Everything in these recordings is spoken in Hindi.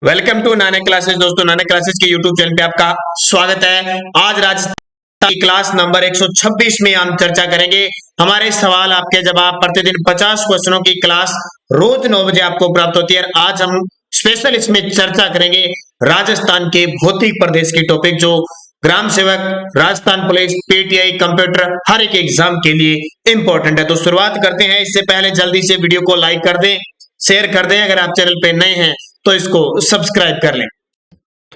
Welcome to Nanak classes. दोस्तों, नानक क्लासेस के यूट्यूब चैनल पे आपका स्वागत है। आज राजस्थान की क्लास नंबर 126 में हम चर्चा करेंगे। हमारे सवाल आपके जवाब प्रतिदिन 50 क्वेश्चनों की क्लास रोज 9 बजे आपको प्राप्त होती है। आज हम स्पेशल इसमें चर्चा करेंगे राजस्थान के भौतिक प्रदेश की टॉपिक, जो ग्राम सेवक, राजस्थान पुलिस, पीटीआई, कंप्यूटर हर एक एग्जाम के लिए इंपॉर्टेंट है। तो शुरुआत करते हैं। इससे पहले जल्दी से वीडियो को लाइक कर दें, शेयर कर दें। अगर आप चैनल पे नए हैं तो इसको सब्सक्राइब कर लें।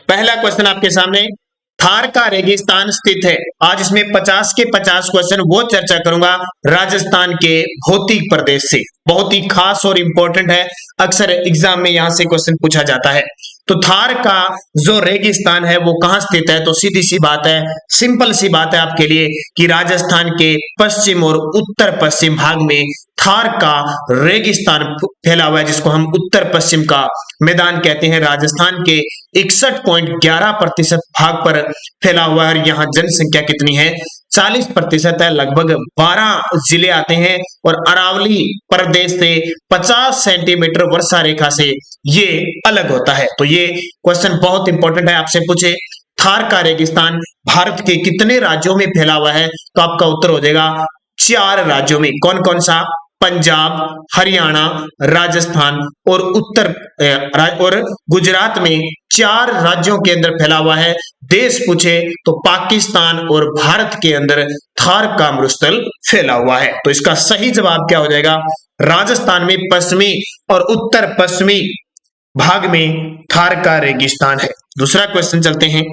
पहला क्वेश्चन आपके सामने, थार का रेगिस्तान स्थित है। आज इसमें 50 के 50 क्वेश्चन वो चर्चा करूंगा राजस्थान के भौतिक प्रदेश से। बहुत ही खास और इंपॉर्टेंट है, अक्सर एग्जाम में यहां से क्वेश्चन पूछा जाता है। तो थार का जो रेगिस्तान है वो कहां स्थित है? तो सीधी सी बात है, सिंपल सी बात है आपके लिए कि राजस्थान के पश्चिम और उत्तर पश्चिम भाग में थार का रेगिस्तान फैला हुआ है, जिसको हम उत्तर पश्चिम का मैदान कहते हैं। राजस्थान के 61.11% भाग पर फैला हुआ है। यहाँ जनसंख्या कितनी है? 40% है। लगभग 12 जिले आते हैं और अरावली प्रदेश से 50 सेंटीमीटर वर्षा रेखा से ये अलग होता है। तो ये क्वेश्चन बहुत इंपॉर्टेंट है, आपसे पूछे थार का रेगिस्तान भारत के कितने राज्यों में फैला हुआ है? तो आपका उत्तर हो जाएगा 4 राज्यों में। कौन कौन सा? पंजाब, हरियाणा, राजस्थान और और गुजरात में 4 राज्यों के अंदर फैला हुआ है। देश पूछे तो पाकिस्तान और भारत के अंदर थार का मरुस्थल फैला हुआ है। तो इसका सही जवाब क्या हो जाएगा? राजस्थान में पश्चिमी और उत्तर पश्चिमी भाग में थार का रेगिस्तान है। दूसरा क्वेश्चन चलते हैं।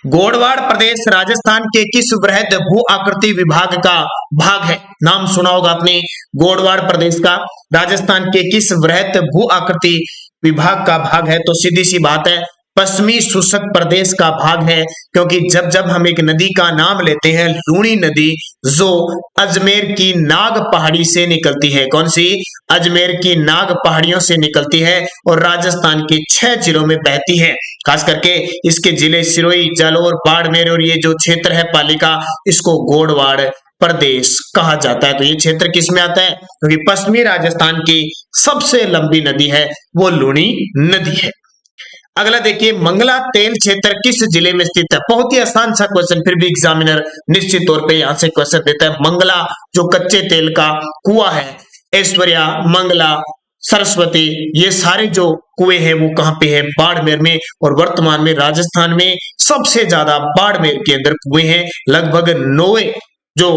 गोडवाड़ प्रदेश राजस्थान के किस वृहद भू आकृति विभाग का भाग है? नाम सुना होगा आपने गोडवाड़ प्रदेश का। राजस्थान के किस वृहद भू आकृति विभाग का भाग है? तो सीधी सी बात है, पश्चिमी शुष्क प्रदेश का भाग है। क्योंकि जब जब हम एक नदी का नाम लेते हैं, लूणी नदी, जो अजमेर की नाग पहाड़ी से निकलती है। कौन सी? अजमेर की नाग पहाड़ियों से निकलती है और राजस्थान के 6 जिलों में बहती है। खास करके इसके जिले सिरोही, जालौर, बाड़मेर और ये जो क्षेत्र है पालिका, इसको गोडवाड़ प्रदेश कहा जाता है। तो ये क्षेत्र किस में आता है? क्योंकि पश्चिमी राजस्थान की सबसे लंबी नदी है वो लूणी नदी है। अगला देखिए, मंगला तेल क्षेत्र किस जिले में स्थित है? बहुत ही आसान सा क्वेश्चन, फिर भी एग्जामिनर निश्चित तौर पे यहां से क्वेश्चन देता है। मंगला जो कच्चे तेल का कुआं है, ऐश्वर्या, मंगला, सरस्वती, ये सारे जो कुएं हैं वो कहां पे है? बाड़मेर में। और वर्तमान में राजस्थान में सबसे ज्यादा बाड़मेर के अंदर कुएं हैं। लगभग 9 जो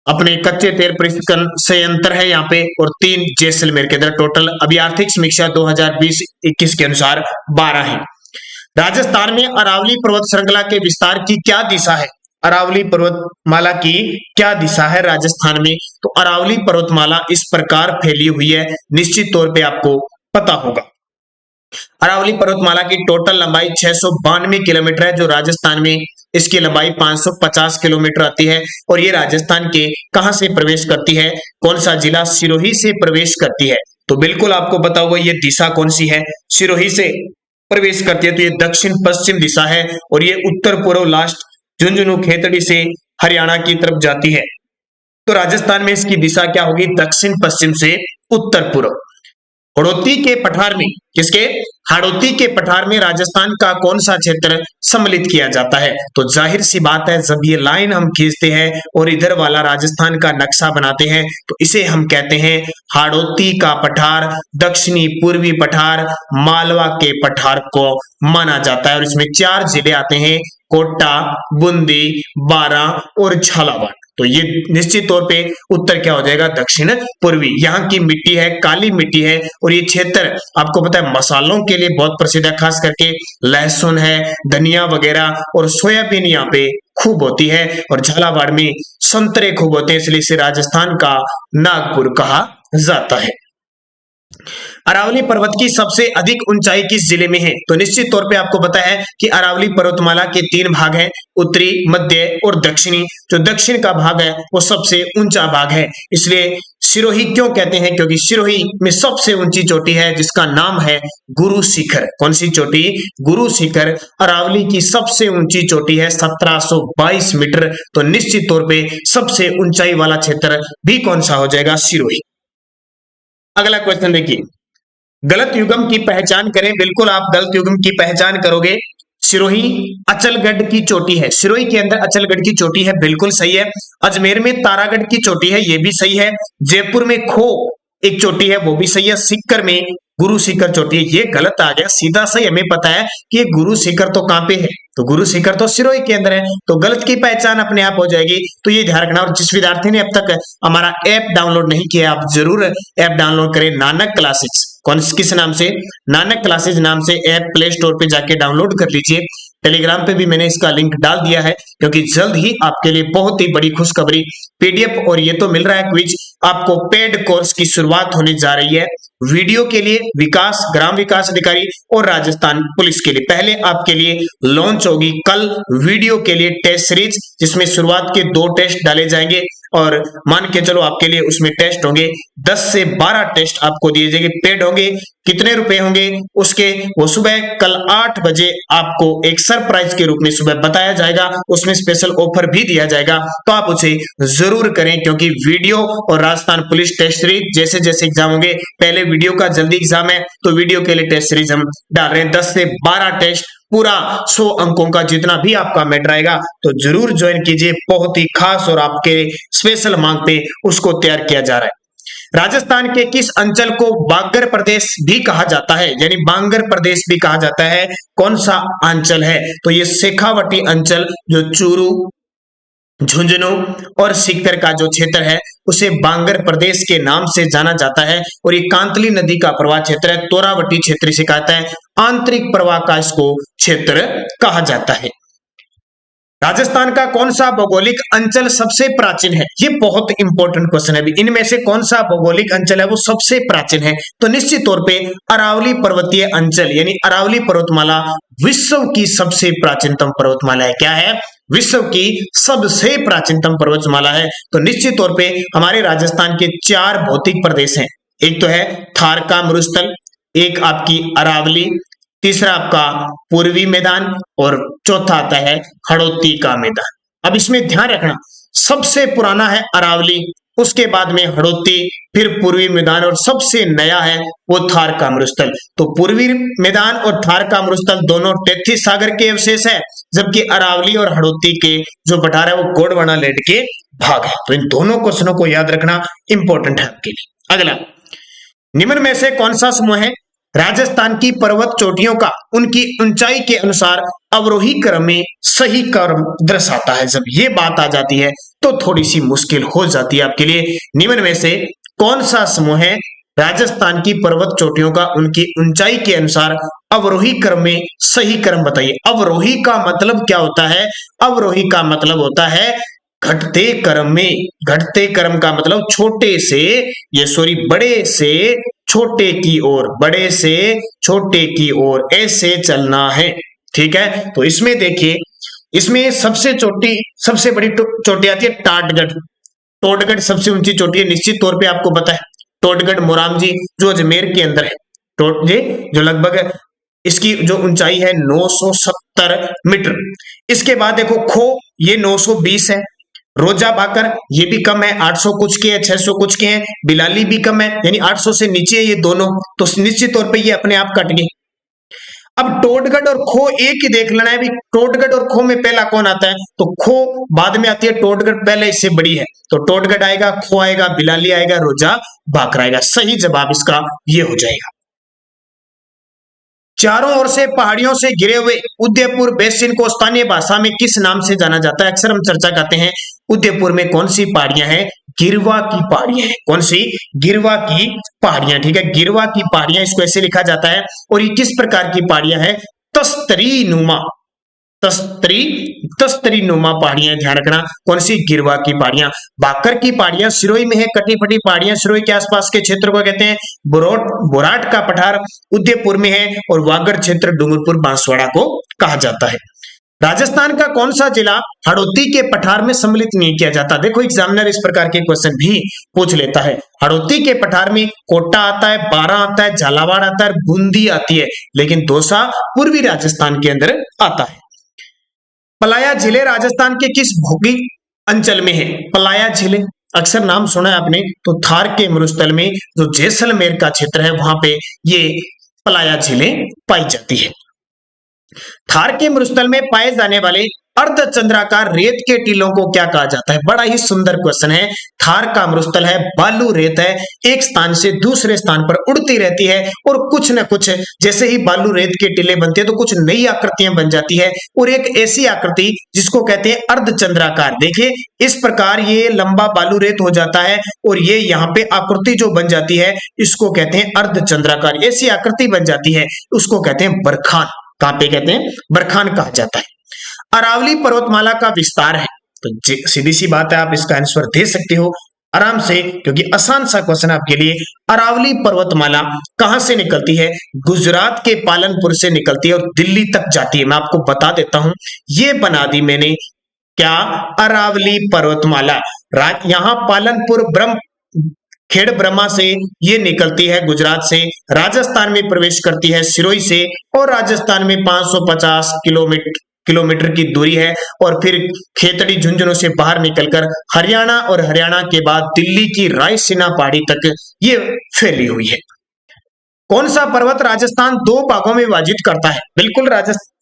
अपने कच्चे तेल परिष्करण संयंत्र है यहाँ पे, और 3 जैसलमेर के अंदर। टोटल अभी आर्थिक समीक्षा 2020-21 के अनुसार 12 है। राजस्थान में अरावली पर्वत श्रृंखला के विस्तार की क्या दिशा है? अरावली पर्वतमाला की क्या दिशा है राजस्थान में? तो अरावली पर्वतमाला इस प्रकार फैली हुई है, निश्चित तौर पे आपको पता होगा। अरावली पर्वतमाला की टोटल लंबाई 692 किलोमीटर है, जो राजस्थान में इसकी लंबाई 550 किलोमीटर आती है। और ये राजस्थान के कहां से प्रवेश करती है? कौन सा जिला? सिरोही से प्रवेश करती है। तो बिल्कुल आपको पता होगा ये दिशा कौन सी है, सिरोही से प्रवेश करती है। तो ये दक्षिण पश्चिम दिशा है और ये उत्तर पूर्व लास्ट झुंझुनू खेतड़ी से हरियाणा की तरफ जाती है। तो राजस्थान में इसकी दिशा क्या होगी? दक्षिण पश्चिम से उत्तर पूर्व। हड़ौती के पठार में, किसके? हाड़ौती के पठार में राजस्थान का कौन सा क्षेत्र सम्मिलित किया जाता है? तो जाहिर सी बात है, जब ये लाइन हम खींचते हैं और इधर वाला राजस्थान का नक्शा बनाते हैं तो इसे हम कहते हैं हाड़ौती का पठार, दक्षिणी पूर्वी पठार, मालवा के पठार को माना जाता है। और इसमें 4 जिले आते हैं, कोटा, बूंदी, बारा और झालावाड़। तो ये निश्चित तौर पे उत्तर क्या हो जाएगा? दक्षिण पूर्वी। यहाँ की मिट्टी है काली मिट्टी है और ये क्षेत्र आपको पता है मसालों के लिए बहुत प्रसिद्ध है। खास करके लहसुन है, धनिया वगैरह और सोयाबीन यहाँ पे खूब होती है। और झालावाड़ में संतरे खूब होते हैं, इसलिए इसे राजस्थान का नागपुर कहा जाता है। अरावली पर्वत की सबसे अधिक ऊंचाई किस जिले में है? तो निश्चित तौर पे आपको पता है कि अरावली पर्वतमाला के 3 भाग हैं, उत्तरी, मध्य और दक्षिणी। जो दक्षिण का भाग है वो सबसे ऊंचा भाग है, इसलिए सिरोही क्यों कहते हैं? क्योंकि सिरोही में सबसे ऊंची चोटी है जिसका नाम है गुरु शिखर। कौन सी चोटी? गुरु शिखर। अरावली की सबसे ऊंची चोटी है 1722 मीटर। तो निश्चित तौर पे सबसे ऊंचाई वाला क्षेत्र भी कौन सा हो जाएगा? सिरोही। अगला क्वेश्चन देखिए, गलत युग्म की पहचान करें। बिल्कुल आप गलत युग्म की पहचान करोगे। सिरोही अचलगढ़ की चोटी है, सिरोही के अंदर अचलगढ़ की चोटी है, बिल्कुल सही है। अजमेर में तारागढ़ की चोटी है, ये भी सही है। जयपुर में खो एक चोटी है, वो भी सही है। सीकर में गुरु शिखर चोटी है, ये गलत आ गया। सीधा सही हमें पता है कि गुरु शिखर तो कहां पे है, तो गुरु शिखर तो सिरोही के अंदर है, तो गलत की पहचान अपने आप हो जाएगी। तो ये ध्यान रखना। और जिस विद्यार्थी ने अब तक हमारा ऐप डाउनलोड नहीं किया, आप जरूर ऐप डाउनलोड करें। नानक क्लासेस, कौन किस नाम से, नानक क्लासेस नाम से ऐप प्ले स्टोर पे जाके डाउनलोड कर लीजिए। टेलीग्राम पे भी मैंने इसका लिंक डाल दिया है, क्योंकि जल्द ही आपके लिए बहुत ही बड़ी खुशखबरी, पीडीएफ और ये तो मिल रहा है क्विज, आपको पेड कोर्स की शुरुआत होने जा रही है। वीडियो के लिए विकास, ग्राम विकास अधिकारी और राजस्थान पुलिस के लिए पहले आपके लिए लॉन्च होगी कल वीडियो के लिए टेस्ट सीरीज, जिसमें शुरुआत के 2 टेस्ट डाले जाएंगे और मान के चलो आपके लिए उसमें टेस्ट होंगे 10 से 12 टेस्ट आपको दिए जाएंगे, पेड होंगे। कितने रुपए होंगे उसके, वो सुबह कल 8 बजे आपको एक सरप्राइज के रूप में सुबह बताया जाएगा, उसमें स्पेशल ऑफर भी दिया जाएगा, तो आप उसे जरूर करें। क्योंकि वीडियो और राजस्थान पुलिस टेस्ट सीरीज जैसे जैसे एग्जाम होंगे, पहले वीडियो का जल्दी एग्जाम है तो वीडियो के लिए टेस्ट सीरीज हम डाल रहे हैं 10 से 12 टेस्ट, पूरा 100 अंकों का जितना भी आपका मैटर आएगा, तो जरूर ज्वाइन कीजिए। बहुत ही खास और आपके स्पेशल मांग पे उसको तैयार किया जा रहा है। राजस्थान के किस अंचल को बांगर प्रदेश भी कहा जाता है, यानी बांगर प्रदेश भी कहा जाता है, कौन सा अंचल है, तो ये शेखावटी अंचल, जो चूरू, झुंझुनू और सीकर का जो क्षेत्र है उसे बांगर प्रदेश के नाम से जाना जाता है। और ये कांतली नदी का प्रवाह क्षेत्र है, तोरावटी क्षेत्र से कहता है, आंतरिक प्रवाह का इसको क्षेत्र कहा जाता है। राजस्थान का कौन सा भौगोलिक अंचल सबसे प्राचीन है, ये बहुत इंपॉर्टेंट क्वेश्चन है। इनमें से कौन सा भौगोलिक अंचल है वो सबसे प्राचीन है, तो निश्चित तौर पे अरावली पर्वतीय अंचल यानी अरावली पर्वतमाला विश्व की सबसे प्राचीनतम पर्वतमाला है। क्या है, विश्व की सबसे प्राचीनतम पर्वतमाला है। तो निश्चित तौर पे हमारे राजस्थान के 4 भौतिक प्रदेश हैं, एक तो है थार का मरुस्थल, एक आपकी अरावली, तीसरा आपका पूर्वी मैदान और चौथा आता है हड़ौती का मैदान। अब इसमें ध्यान रखना, सबसे पुराना है अरावली, उसके बाद में हड़ौती, फिर पूर्वी मैदान और सबसे नया है वो थार का मरुस्थल। तो पूर्वी मैदान और थार का मरुस्थल दोनों टेथी सागर के अवशेष है, जबकि अरावली और हड़ौती के जो पठार है वो गोंडवाना लैंड के भाग है। तो इन दोनों क्वेश्चनों को याद रखना इंपॉर्टेंट है आपके लिए। अगला, निम्न में से कौन सा समूह है राजस्थान की पर्वत चोटियों का उनकी ऊंचाई के अनुसार अवरोही क्रम में सही क्रम दर्शाता है। जब ये बात आ जाती है तो थोड़ी सी मुश्किल हो जाती है आपके लिए। निम्न में से कौन सा समूह है राजस्थान की पर्वत चोटियों का उनकी ऊंचाई के अनुसार अवरोही क्रम में सही क्रम बताइए। अवरोही का मतलब क्या होता है, अवरोही का मतलब होता है घटते क्रम में। घटते क्रम का मतलब छोटे से, ये सॉरी बड़े से छोटे की ओर, बड़े से छोटे की ओर ऐसे चलना है, ठीक है। तो इसमें देखिए, इसमें सबसे छोटी, सबसे बड़ी चोटी आती है टाटगढ़। टोटगढ़ सबसे ऊंची चोटी है, निश्चित तौर पे आपको पता है। टोटगढ़ मोरामजी जो अजमेर के अंदर है, टोटजे जो लगभग इसकी जो ऊंचाई है 970 मीटर। इसके बाद देखो खो, ये 920 है। रोजा भाकर ये भी कम है, 800 कुछ के है, 600 कुछ के हैं। बिलाली भी कम है, यानी 800 से नीचे है ये दोनों, तो निश्चित तौर पे ये अपने आप कट गए। अब टोटगढ़ और खो एक ही देख लेना है भी, टोटगढ़ और खो में पहला कौन आता है, तो खो बाद में आती है, टोटगढ़ पहले इससे बड़ी है, तो टोटगढ़ आएगा, खो आएगा, बिलाली आएगा, रोजा भाकर आएगा। सही जवाब इसका ये हो जाएगा। चारों ओर से पहाड़ियों से घिरे हुए उदयपुर बेसिन को स्थानीय भाषा में किस नाम से जाना जाता है। अक्सर हम चर्चा करते हैं उदयपुर में कौन सी पहाड़ियां हैं, गिरवा की पहाड़ियां हैं। कौन सी, गिरवा की पहाड़ियां, ठीक है। गिरवा की पहाड़ियां, इसको ऐसे लिखा जाता है। और ये किस प्रकार की पहाड़ियां हैं, तस्तरी नुमा, तस्तरी नुमा पहाड़ियां, ध्यान रखना। कौन सी, गिरवा की पहाड़ियां। भाकर की पहाड़ियां सिरोही में है, कटी फटी पहाड़ियां सिरोही के आसपास के क्षेत्र को कहते हैं। बोराट का पठार उदयपुर में है और वागड़ क्षेत्र डूंगरपुर बांसवाड़ा को कहा जाता है। राजस्थान का कौन सा जिला हड़ौती के पठार में सम्मिलित नहीं किया जाता। देखो एग्जामिनर इस प्रकार के क्वेश्चन भी पूछ लेता है। हड़ौती के पठार में कोटा आता है, बारा आता है, झालावाड़ आता है, बूंदी आती है, लेकिन दौसा पूर्वी राजस्थान के अंदर आता है। पलाया जिले राजस्थान के किस भौगोलिक अंचल में है। पलाया जिले अक्सर नाम सुना है आपने, तो थार के मरुस्थल में जो जैसलमेर का क्षेत्र है वहां पे ये प्लाया झीलें पाई जाती है। थार के मरुस्थल में पाए जाने वाले अर्धचंद्राकार रेत के टीलों को क्या कहा जाता है? बड़ा ही सुंदर क्वेश्चन है। थार का मरुस्थल है, बालू रेत है, एक स्थान से दूसरे स्थान पर उड़ती रहती है और कुछ न कुछ जैसे ही बालू रेत के टीले बनते हैं तो कुछ नई आकृतियां बन जाती है और एक ऐसी आकृति जिसको कहते हैं अर्धचंद्राकार। देखिए इस प्रकार ये लंबा बालू रेत हो जाता है और ये यहाँ पे आकृति जो बन जाती है इसको कहते हैं अर्धचंद्राकार। ऐसी आकृति बन जाती है उसको कहते हैं बरखान। कहां पे कहते हैं? बरखान कहा जाता है। अरावली पर्वतमाला का विस्तार है, तो सीधी सी बात है आप इसका आंसर दे सकते हो आराम से, क्योंकि आसान सा क्वेश्चन आपके लिए। अरावली पर्वतमाला कहां से निकलती है? गुजरात के पालनपुर से निकलती है और दिल्ली तक जाती है। मैं आपको बता देता हूं, ये बना दी मैंने क्या? अरावली पर्वतमाला। यहां पालनपुर खेड़ ब्रह्मा से ये निकलती है गुजरात से, राजस्थान में प्रवेश करती है सिरोही से और राजस्थान में 550 किलोमीटर की दूरी है और फिर खेतड़ी झुंझुनू से बाहर निकलकर हरियाणा और हरियाणा के बाद दिल्ली की रायसीना पहाड़ी तक ये फैली हुई है। कौन सा पर्वत राजस्थान दो भागों में विभाजित करता है? बिल्कुल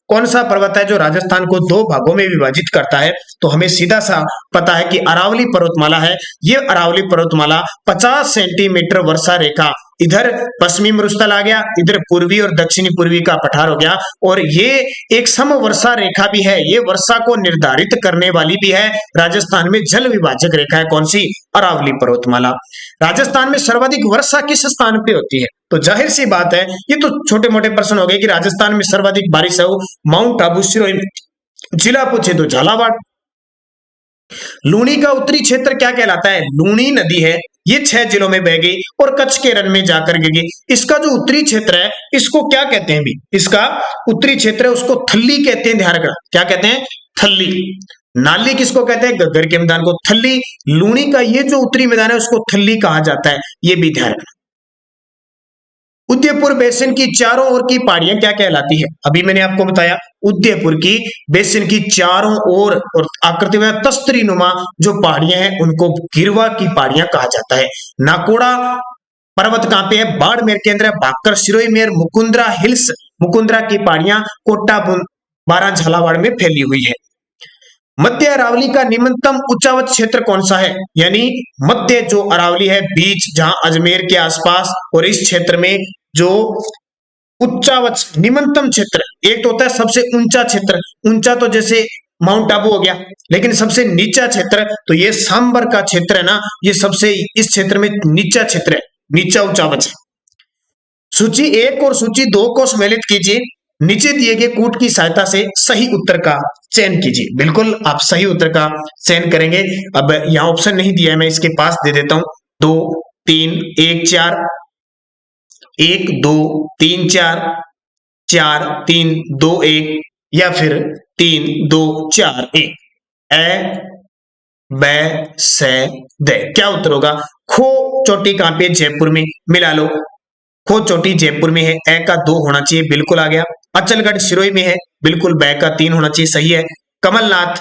कौन सा पर्वत है जो राजस्थान को दो भागों में विभाजित करता है? तो हमें सीधा सा पता है कि अरावली पर्वतमाला है। ये अरावली पर्वतमाला 50 सेंटीमीटर वर्षा रेखा, इधर पश्चिमी मरुस्थल आ गया, इधर पूर्वी और दक्षिणी पूर्वी का पठार हो गया और ये एक सम वर्षा रेखा भी है। ये वर्षा को निर्धारित करने वाली भी है। राजस्थान में जल विभाजक रेखा है कौन सी? अरावली पर्वतमाला। राजस्थान में सर्वाधिक वर्षा किस स्थान पे होती है? तो जाहिर सी बात है, ये तो छोटे मोटे प्रश्न हो गए कि राजस्थान में सर्वाधिक बारिश है वो माउंट आबू, सिरोही। जिला पूछे तो झालावाड़। लूणी का उत्तरी क्षेत्र क्या कहलाता है? लूणी नदी है, ये 6 जिलों में बह गई और कच्छ के रण में जाकर गिर गई। इसका जो उत्तरी क्षेत्र है इसको क्या कहते हैं? भी इसका उत्तरी क्षेत्र है उसको थल्ली कहते हैं। ध्यान रखना, क्या कहते हैं? थल्ली। नाली किसको कहते हैं? गग्गर के मैदान को थल्ली। लूणी का ये जो उत्तरी मैदान है उसको थल्ली कहा जाता है, ये भी ध्यान रखना। उदयपुर बेसिन की चारों ओर की पहाड़ियां क्या कहलाती है? अभी मैंने आपको बताया उदयपुर की बेसिन की चारों ओर और आकृति में तस्तरी नुमा जो पहाड़ियां हैं उनको गिरवा की पहाड़ियां कहा जाता है। नाकोड़ा पर्वत कहां पे है? बाड़मेर के अंदर है। भाकर, सिरोही मेर, मुकुंदरा हिल्स, मुकुंदरा की पहाड़ियां कोटा बारा झालावाड़ में फैली हुई है। मध्य अरावली का निम्नतम उच्चावच क्षेत्र कौन सा है? यानी मध्य जो अरावली है, बीच जहां अजमेर के आसपास और इस क्षेत्र में जो उच्चावच निम्नतम क्षेत्र, एक तो होता है सबसे ऊंचा क्षेत्र, ऊंचा तो जैसे माउंट आबू हो गया, लेकिन सबसे नीचा क्षेत्र तो ये सांबर का क्षेत्र है ना, ये सबसे इस क्षेत्र में नीचा क्षेत्र है, नीचा उच्चावच है। सूची 1 और सूची 2 को सम्मिलित कीजिए, नीचे दिए गए कूट की सहायता से सही उत्तर का चयन कीजिए। बिल्कुल आप सही उत्तर का चयन करेंगे। अब यहां ऑप्शन नहीं दिया है, मैं इसके पास दे देता हूं। 2 3 1 4, 1 2 3 4, 4 3 2 1 या फिर 3 2 4 1। ए बै से दे क्या उत्तर होगा? खो चोटी कहां पे? जयपुर में। मिला लो, खो चोटी जयपुर में है, ए का 2 होना चाहिए, बिल्कुल आ गया। अचलगढ़ सिरोही में है, बिल्कुल बै का 3 होना चाहिए, सही है। कमलनाथ,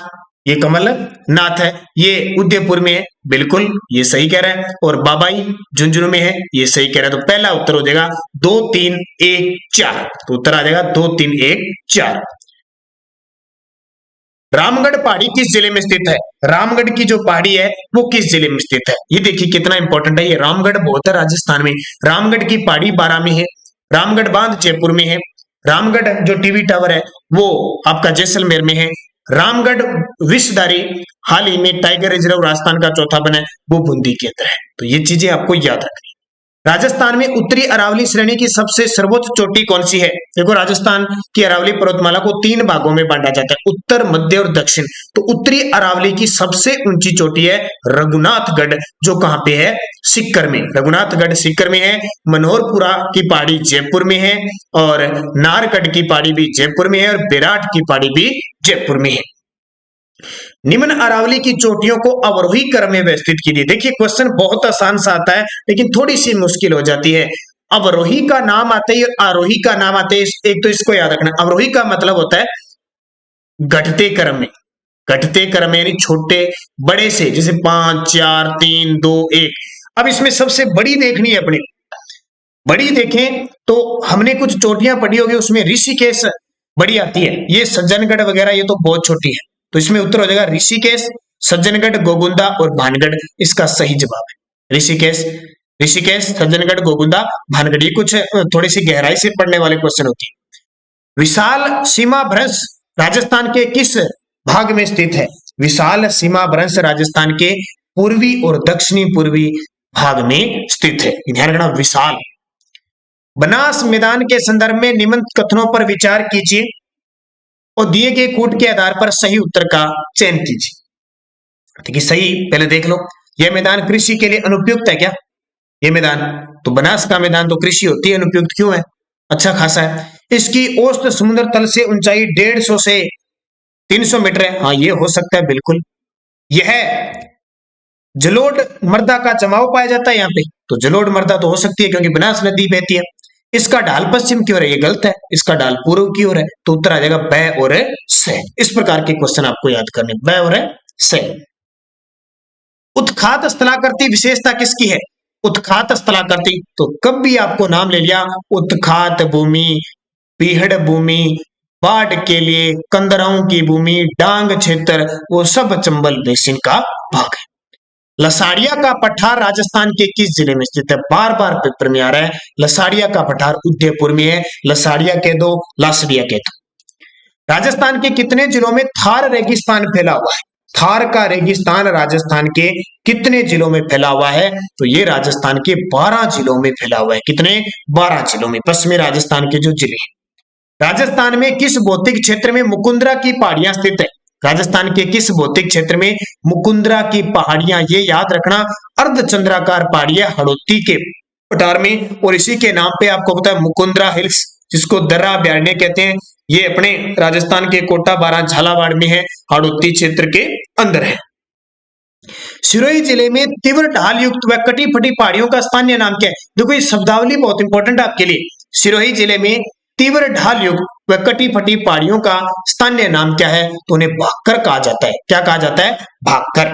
ये कमलनाथ है, ये उदयपुर में है, बिल्कुल ये सही कह रहा है। और बाबाई झुंझुनू में है, ये सही कह रहा है। तो पहला उत्तर हो जाएगा 2 3 1 4, तो उत्तर आ जाएगा 2 3 1 4। रामगढ़ पहाड़ी किस जिले में स्थित है? रामगढ़ की जो पहाड़ी है वो किस जिले में स्थित है? ये देखिए कितना इंपॉर्टेंट है, ये रामगढ़ बहुत है राजस्थान में। रामगढ़ की पहाड़ी 12 में है, रामगढ़ बांध जयपुर में है, रामगढ़ जो टीवी टावर है वो आपका जैसलमेर में है, रामगढ़ विषधारी हाल ही में टाइगर रिजर्व राजस्थान का चौथा बना है वो बूंदी के अंदर है। तो ये चीजें आपको याद रखनी। राजस्थान में उत्तरी अरावली श्रेणी की सबसे सर्वोच्च चोटी कौन सी है? देखो राजस्थान की अरावली पर्वतमाला को 3 भागों में बांटा जाता है, उत्तर, मध्य और दक्षिण। तो उत्तरी अरावली की सबसे ऊंची चोटी है रघुनाथगढ़, जो कहां पे है? सीकर में। रघुनाथगढ़ सीकर में है। मनोहरपुरा की पहाड़ी जयपुर में है और नारगढ़ की पहाड़ी भी जयपुर में है और बेराट की पहाड़ी भी जयपुर में है। निम्न अरावली की चोटियों को अवरोही क्रम में व्यवस्थित कीजिए। देखिए क्वेश्चन बहुत आसान सा आता है लेकिन थोड़ी सी मुश्किल हो जाती है। अवरोही का नाम आते ही और आरोही का नाम आते ही एक तो इसको याद रखना, अवरोही का मतलब होता है घटते क्रम में, घटते क्रम में यानी छोटे बड़े से, जैसे 5 4 3 2 1। अब इसमें सबसे बड़ी देखनी है अपनी, बड़ी देखें तो हमने कुछ चोटियां पढ़ी होगी, उसमें ऋषिकेश बड़ी आती है, ये सज्जनगढ़ वगैरह ये तो बहुत छोटी है, तो इसमें उत्तर हो जाएगा ऋषिकेश, सज्जनगढ़, गोगुंदा और भानगढ़ इसका सही जवाब है। ऋषिकेश, ऋषिकेश, सज्जनगढ़, गोगुंदा, भानगढ़, ये कुछ थोड़ी सी गहराई से पढ़ने वाले क्वेश्चन होती है। विशाल सीमा भ्रंश राजस्थान के किस भाग में स्थित है? विशाल सीमा भ्रंश राजस्थान के पूर्वी और दक्षिणी पूर्वी भाग में स्थित है, ध्यान रखना विशाल। बनास मैदान के संदर्भ में निम्न कथनों पर विचार कीजिए और दिए गए कूट के आधार पर सही उत्तर का चयन कीजिए। ठीक है, सही पहले देख लो, यह मैदान कृषि के लिए अनुपयुक्त है क्या? ये मैदान तो बनास का मैदान तो कृषि होती है, अनुपयुक्त क्यों है? अच्छा खासा है। इसकी औसत समुद्र तल से ऊंचाई 150 से 300 मीटर है, हाँ ये हो सकता है बिल्कुल। यह जलोढ़ मृदा का जमाव पाया जाता है यहाँ पे, तो जलोढ़ मृदा तो हो सकती है क्योंकि बनास नदी बहती है। इसका ढाल पश्चिम की ओर है, ये गलत है, इसका ढाल पूर्व की ओर है, तो उत्तर आ जाएगा ब और से। इस प्रकार के क्वेश्चन आपको याद करने, ब और से। उत्खात स्थलाकृति विशेषता किसकी है? उत्खात स्थलाकृति, तो कब भी आपको नाम ले लिया, उत्खात भूमि, पीहड़ भूमि, बाढ़ के लिए कंदराओं की भूमि, डांग क्षेत्र, वो सब चंबल बेसिन का भाग है। लसाड़िया का पठार राजस्थान के किस जिले में स्थित है? बार बार पेपर में आ रहा है, लसाड़िया का पठार उदयपुर में है, लसाड़िया कह दो, लासड़िया कह दो। राजस्थान के कितने जिलों में थार रेगिस्तान फैला हुआ है? थार का रेगिस्तान राजस्थान के कितने जिलों में फैला हुआ है? तो ये राजस्थान के 12 जिलों में फैला हुआ है। कितने? 12 जिलों में, पश्चिमी राजस्थान के जो जिले हैं। राजस्थान में किस भौतिक क्षेत्र में मुकुंदरा की पहाड़ियां स्थित है? राजस्थान के किस भौतिक क्षेत्र में मुकुंदरा की पहाड़ियां, ये याद रखना, अर्धचंद्राकार पहाड़ियां हड़ौती के पठार में, और इसी के नाम पे आपको पता है मुकुंदरा हिल्स, जिसको दर्रा ब्याड़ने कहते हैं, ये अपने राजस्थान के कोटा बारां झालावाड़ में है, हाड़ौती क्षेत्र के अंदर है। सिरोही जिले में तीव्र ढाल युक्त व कटी फटी पहाड़ियों का स्थानीय नाम क्या है? देखो ये शब्दावली बहुत इंपॉर्टेंट है आपके लिए। सिरोही जिले में तीव्र ढाल युक्त व कटी फटी पहाड़ियों का स्थानीय नाम क्या है? तो उन्हें भाक्कर कहा जाता है। क्या कहा जाता है? भाक्कर।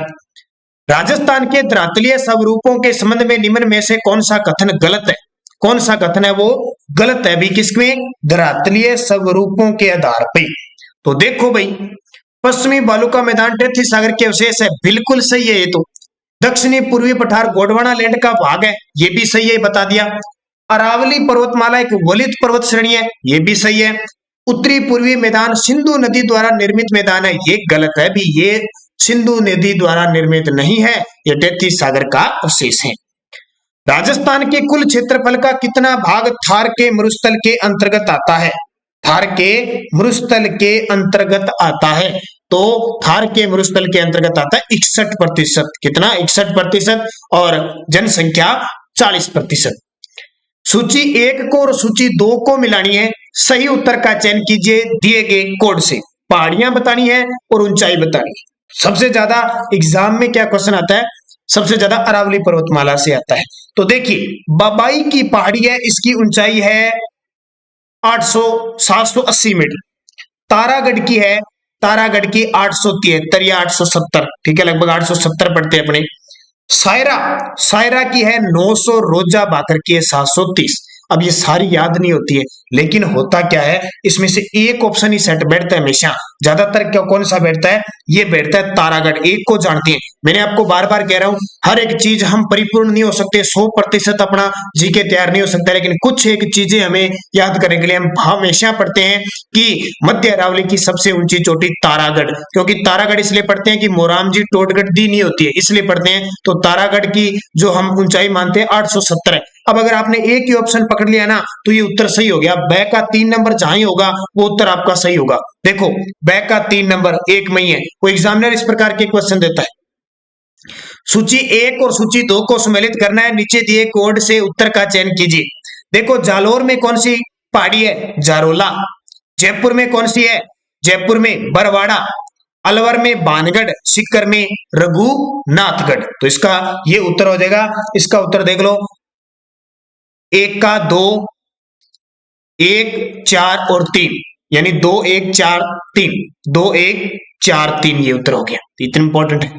राजस्थान के धरातलीय स्वरूपों के संबंध में निम्न में से कौन सा कथन गलत है? कौन सा कथन है वो गलत है भी? किसमें? धरातलीय स्वरूपों के आधार पे। तो देखो भाई, पश्चिमी बालू का मैदान टेथी सागर के अवशेष है, बिल्कुल सही है ये तो। दक्षिणी पूर्वी पठार गोंडवाना लैंड का भाग है, ये भी सही है, बता दिया। अरावली पर्वतमाला एक वलित पर्वत श्रेणी है, ये भी सही है। उत्तरी पूर्वी मैदान सिंधु नदी द्वारा निर्मित मैदान है, ये गलत है भी, ये सिंधु नदी द्वारा निर्मित नहीं है, ये टेथी सागर का अवशेष है। राजस्थान के कुल क्षेत्रफल का कितना भाग थार के मरुस्थल के अंतर्गत आता है? थार के मरुस्थल के अंतर्गत आता है, तो थार के मरुस्थल के अंतर्गत आता है 61%। कितना? 61%, और जनसंख्या 40%। सूची 1 को और सूची 2 को मिलानी है, सही उत्तर का चयन कीजिए दिए गए कोड से। पहाड़ियां बतानी है और ऊंचाई बतानी है। सबसे ज्यादा एग्जाम में क्या क्वेश्चन आता है? सबसे ज्यादा अरावली पर्वतमाला से आता है। तो देखिए, बाबाई की पहाड़ी है, इसकी ऊंचाई है 780 मीटर। तारागढ़ की है, तारागढ़ की 873 या 870, ठीक है, लगभग 870 पढ़ते हैं अपने। सायरा, सायरा की है 900, रोजा भाकर की है 730। अब ये सारी याद नहीं होती है, लेकिन होता क्या है, इसमें से एक ऑप्शन ही सेट बैठता है हमेशा। ज्यादातर क्या कौन सा बैठता है? ये बैठता है तारागढ़। एक को जानते हैं, मैंने आपको बार बार कह रहा हूं, हर एक चीज हम परिपूर्ण नहीं हो सकते, 100% अपना जीके तैयार नहीं हो सकता, लेकिन कुछ एक चीजें हमें याद करने के लिए हम हमेशा पढ़ते हैं कि मध्य अरावली की सबसे ऊंची चोटी तारागढ़। क्योंकि तारागढ़ इसलिए पढ़ते हैं कि मोरामजी टोटगढ़ दी नहीं होती है, इसलिए पढ़ते हैं। तो तारागढ़ की जो हम ऊंचाई मानते हैं 870 है। अब अगर आपने एक ही ऑप्शन पकड़ लिया ना, तो ये उत्तर सही हो गया। ब का 3 नंबर जहां ही होगा वो उत्तर आपका सही होगा। देखो, ब का 3 नंबर एक में ही है। कोई एग्जामिनर इस प्रकार के क्वेश्चन देता है। सूची 1 और सूची 2 को सम्मिलित करना है, नीचे दिए कोड से उत्तर का चयन कीजिए। देखो, जालोर में कौन सी पहाड़ी है? जारोला। जयपुर में कौन सी है? जयपुर में बरवाड़ा। अलवर में बानगढ़, सीकर में रघुनाथगढ़। तो इसका ये उत्तर हो जाएगा। इसका उत्तर देख लो, 1 का 2, 1 4 और 3, यानी 2 1 4 3, 2 1 4-3 ये उत्तर हो गया। इतना इंपॉर्टेंट है।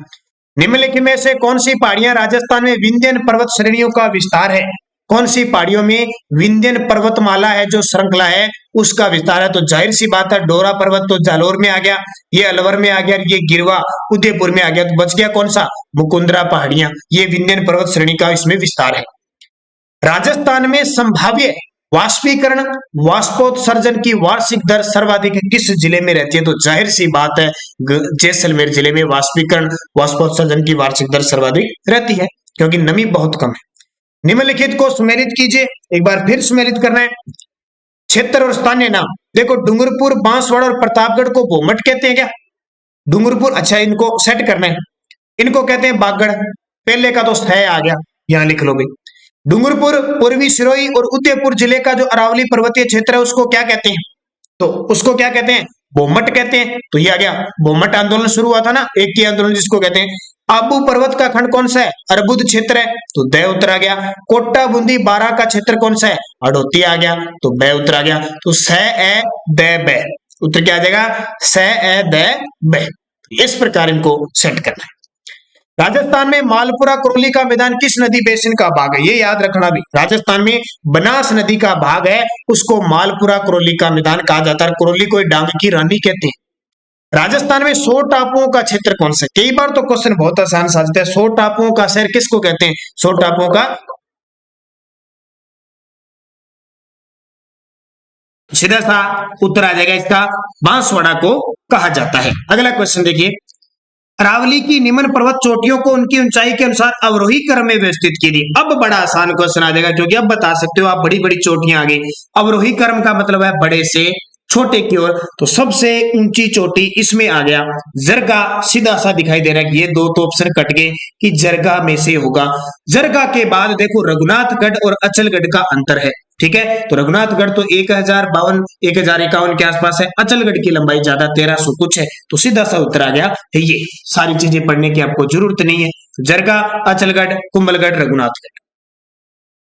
निम्नलिखित में से कौन सी पहाड़ियां राजस्थान में विंध्यन पर्वत श्रेणियों का विस्तार है? कौन सी पहाड़ियों में विंध्यन पर्वतमाला है जो श्रृंखला है उसका विस्तार है? तो जाहिर सी बात है डोरा पर्वत तो जालोर में आ गया, ये अलवर में आ गया, ये गिरवा उदयपुर में आ गया। तो बच गया कौन सा? मुकुंदरा पहाड़ियां। ये विंध्यन पर्वत श्रेणी का इसमें विस्तार है। राजस्थान में संभाव्य वाष्पीकरण वाष्पोत्सर्जन की वार्षिक दर सर्वाधिक किस जिले में रहती है? तो जाहिर सी बात है जैसलमेर जिले में वाष्पीकरण वाष्पोत्सर्जन की वार्षिक दर सर्वाधिक रहती है, क्योंकि नमी बहुत कम है। निम्नलिखित को सुमेलित कीजिए। एक बार फिर सुमेलित करना है। क्षेत्र और स्थानीय नाम देखो, डूंगरपुर, बांसवाड़ा और प्रतापगढ़ को भोमट कहते हैं क्या? डूंगरपुर, अच्छा इनको सेट करना है। इनको कहते हैं बागड़। पहले का तो है आ गया, यहां लिख लो भाई। डूंगरपुर पूर्वी सिरोही और उदयपुर जिले का जो अरावली पर्वतीय क्षेत्र है उसको क्या कहते हैं? तो उसको क्या कहते हैं? भोमट कहते हैं। तो ये आ गया, भोमट आंदोलन शुरू हुआ था ना, एक ही आंदोलन जिसको कहते हैं। आबू पर्वत का खंड कौन सा है? अर्बुद क्षेत्र है, तो द उत्तर आ गया। कोटा बूंदी बारा का क्षेत्र कौन सा है? हड़ौती आ गया, तो ब उत्तर आ गया। तो स ए द ब उत्तर क्या आ जाएगा? स ए द ब। इस प्रकार इनको सेट करना है। राजस्थान में मालपुरा कुरली का मैदान किस नदी बेसिन का भाग है? ये याद रखना भी। राजस्थान में बनास नदी का भाग है, उसको मालपुरा कुरली का मैदान कहा जाता है। कुरली को डांग की रानी कहते हैं। राजस्थान में 100 टापुओं का क्षेत्र कौन सा? कई बार तो क्वेश्चन बहुत आसान साजता है। 100 टापुओं का शहर किसको कहते हैं? 100 टापुओं का सीधा सा उत्तर आ जाएगा इसका, बांसवाड़ा को कहा जाता है। अगला क्वेश्चन देखिए, अरावली की निम्न पर्वत चोटियों को उनकी ऊंचाई के अनुसार अवरोही क्रम में व्यवस्थित कीजिए। अब बड़ा आसान क्वेश्चन आ जाएगा, क्योंकि अब बता सकते हो आप बड़ी बड़ी चोटियां आ गई। अवरोही क्रम का मतलब है बड़े से छोटे की ओर। तो सबसे ऊंची चोटी इसमें आ गया जरगा, सीधा सा दिखाई दे रहा है। ये दो तो ऑप्शन कट गए कि जरगा में से होगा। जरगा के बाद देखो रघुनाथगढ़ और अचलगढ़ का अंतर है, ठीक है। तो रघुनाथगढ़ तो 1052 1051 के आसपास है, अचलगढ़ की लंबाई ज्यादा 1300 कुछ है। तो सीधा सा उत्तर आ गया है ये। सारी चीजें पढ़ने की आपको जरूरत नहीं है। जरगा, अचलगढ़, कुंभलगढ़, रघुनाथगढ़।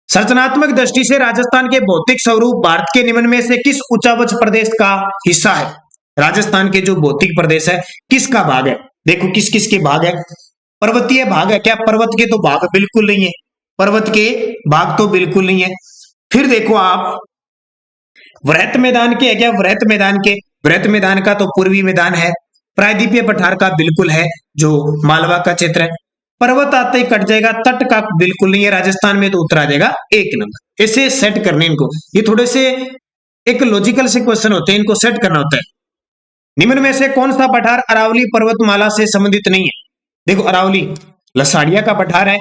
संरचनात्मक दृष्टि से राजस्थान के भौतिक स्वरूप भारत के निम्न में से किस उच्चावच प्रदेश का हिस्सा है? राजस्थान के जो भौतिक प्रदेश है किसका भाग है? देखो किस किस के भाग है? पर्वतीय भाग है क्या? पर्वत के तो भाग बिल्कुल नहीं है, पर्वत के भाग तो बिल्कुल नहीं है। फिर देखो आप वृहत मैदान के है क्या? वृहत मैदान के, वृहत मैदान का तो पूर्वी मैदान है। प्रायद्वीपीय पठार का बिल्कुल है, जो मालवा का क्षेत्र है। पर्वत आते ही कट जाएगा, तट का बिल्कुल नहीं है राजस्थान में, तो उत्तर आ जाएगा 1 नंबर। ऐसे सेट करने इनको, ये थोड़े से एक लॉजिकल से क्वेश्चन होते हैं, इनको सेट करना होता है। निम्न में से कौन सा पठार अरावली पर्वतमाला से संबंधित नहीं है? देखो अरावली लसाड़िया का पठार है,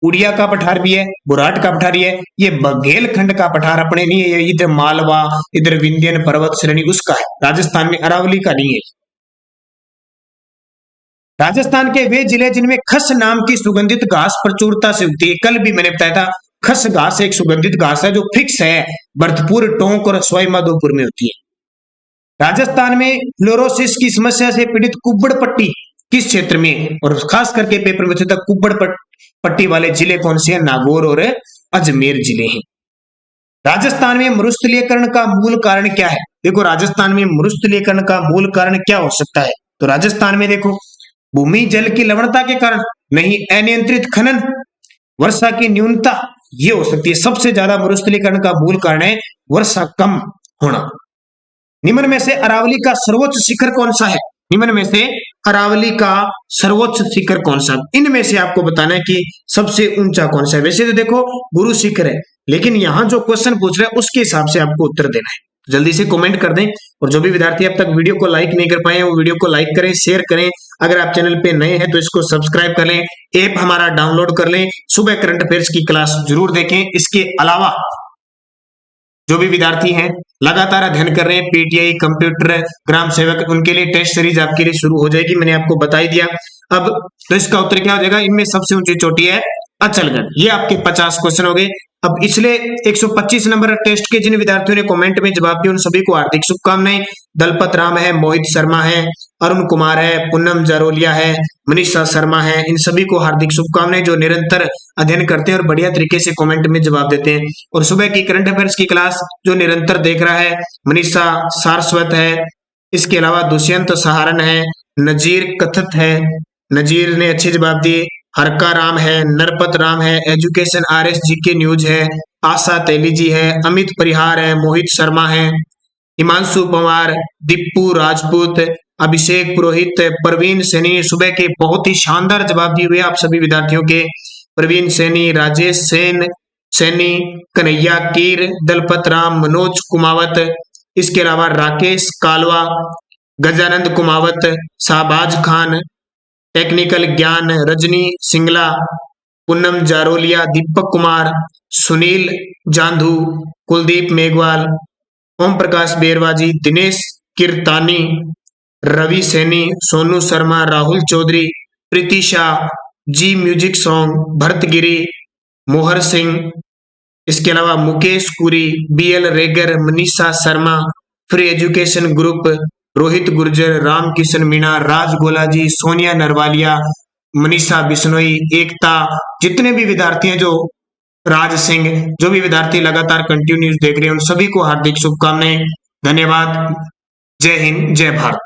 उड़िया का पठार भी है, बुराट का पठार भी है। ये बघेलखंड का पठार अपने नहीं है, इधर मालवा, इधर विंध्यन पर्वत श्रेणी उसका है। राजस्थान में अरावली का नहीं है। राजस्थान के वे जिले जिनमें खस नाम की सुगंधित घास प्रचुरता से उगती है। कल भी मैंने बताया था, खस घास एक सुगंधित घास है जो फिक्स है, भरतपुर, टोंक और सवाई माधोपुर में होती है। राजस्थान में फ्लोरोसिस की समस्या से पीड़ित कुब्बड़ पट्टी किस क्षेत्र में, और खास करके पेपर में था कुब्बड़ पट्टी वाले जिले कौन से हैं? नागौर और अजमेर जिले हैं। राजस्थान में मरुस्थलीकरण का मूल कारण क्या है? देखो राजस्थान में मरुस्थलीकरण का मूल कारण क्या हो सकता है? तो राजस्थान में देखो भूमि जल की लवणता के कारण नहीं, अनियंत्रित खनन, वर्षा की न्यूनता, ये हो सकती है। सबसे ज्यादा मरुस्थलीकरण का मूल कारण है वर्षा कम होना। निम्न में से अरावली का सर्वोच्च शिखर कौन सा है? निम्न में से अरावली का सर्वोच्च शिखर कौन सा? इनमें से आपको बताना है कि सबसे ऊंचा कौन सा है। वैसे तो देखो गुरु शिखर है, लेकिन यहां जो क्वेश्चन पूछ रहे हैं उसके हिसाब से आपको उत्तर देना है। जल्दी से कमेंट कर दें, और जो भी विद्यार्थी अब तक वीडियो को लाइक नहीं कर पाए हैं वो वीडियो को लाइक करें, शेयर करें। अगर आप चैनल पे नए हैं तो इसको सब्सक्राइब कर लें, ऐप हमारा डाउनलोड कर लें, सुबह करंट अफेयर्स की क्लास जरूर देखें। इसके अलावा जो भी विद्यार्थी हैं लगातार अध्ययन कर रहे हैं, पीटीआई, कंप्यूटर, ग्राम सेवक, उनके लिए टेस्ट सीरीज आपके लिए शुरू हो जाएगी, मैंने आपको बता ही दिया। अब तो इसका उत्तर क्या हो जाएगा? इनमें सबसे ऊंची चोटी है अचलगढ़। ये आपके 50 क्वेश्चन हो गए। अब पिछले 125 नंबर टेस्ट के जिन विद्यार्थियों ने कमेंट में जवाब दिया उन सभी को हार्दिक शुभकामनाएं। दलपत राम है, मोहित शर्मा है, अरुण कुमार है, पूनम जारोलिया है, मनीषा शर्मा है, इन सभी को हार्दिक शुभकामनाएं जो निरंतर अध्ययन करते हैं और बढ़िया तरीके से कमेंट में जवाब देते हैं। और सुबह की करंट अफेयर्स की क्लास जो निरंतर देख रहा है, मनीषा सारस्वत है, इसके अलावा दुष्यंत सहारन है, नजीर कथत है, नजीर ने अच्छे जवाब दिए। हरका राम है, नरपत राम है, एजुकेशन आरएस जीके न्यूज है, आशा तेलीजी है, अमित परिहार है, मोहित शर्मा है, हिमांशु पवार, दीपू राजपूत, अभिषेक पुरोहित, प्रवीण सैनी। सुबह के बहुत ही शानदार जवाब दिए हुए आप सभी विद्यार्थियों के। प्रवीण सैनी, राजेश सेन सैनी, कन्हैया कीर, दलपत राम, मनोज कुमावत, इसके अलावा Rakesh Kalwa, Gajanand Kumawat, Shahbaz Khan, technical Gyan, Rajni Singla, Poonam Jarolia, Deepak Kumar, Sunil Jandhu, Kuldeep Meghwal, Om Prakash Berwaji, Dinesh Kirtani, Ravi Saini, Sonu Sharma, Rahul Chaudhary, Pritisha, G music song, Bharat Giri, Mohar Singh, इसके अलावा Mukesh Kuri, BL Regar, Manisha Sharma, free education group, Rohit Gurjar, Ramkishan Meena, Raj Golaji, Sonia Narwalia, Manisha Bishnoi, Ekta, जितने भी विद्यार्थी हैं, जो राज सिंह, जो भी विद्यार्थी लगातार कंटिन्यू न्यूज देख रहे हैं, उन सभी को हार्दिक शुभकामनाएं। धन्यवाद। जय हिंद, जय भारत।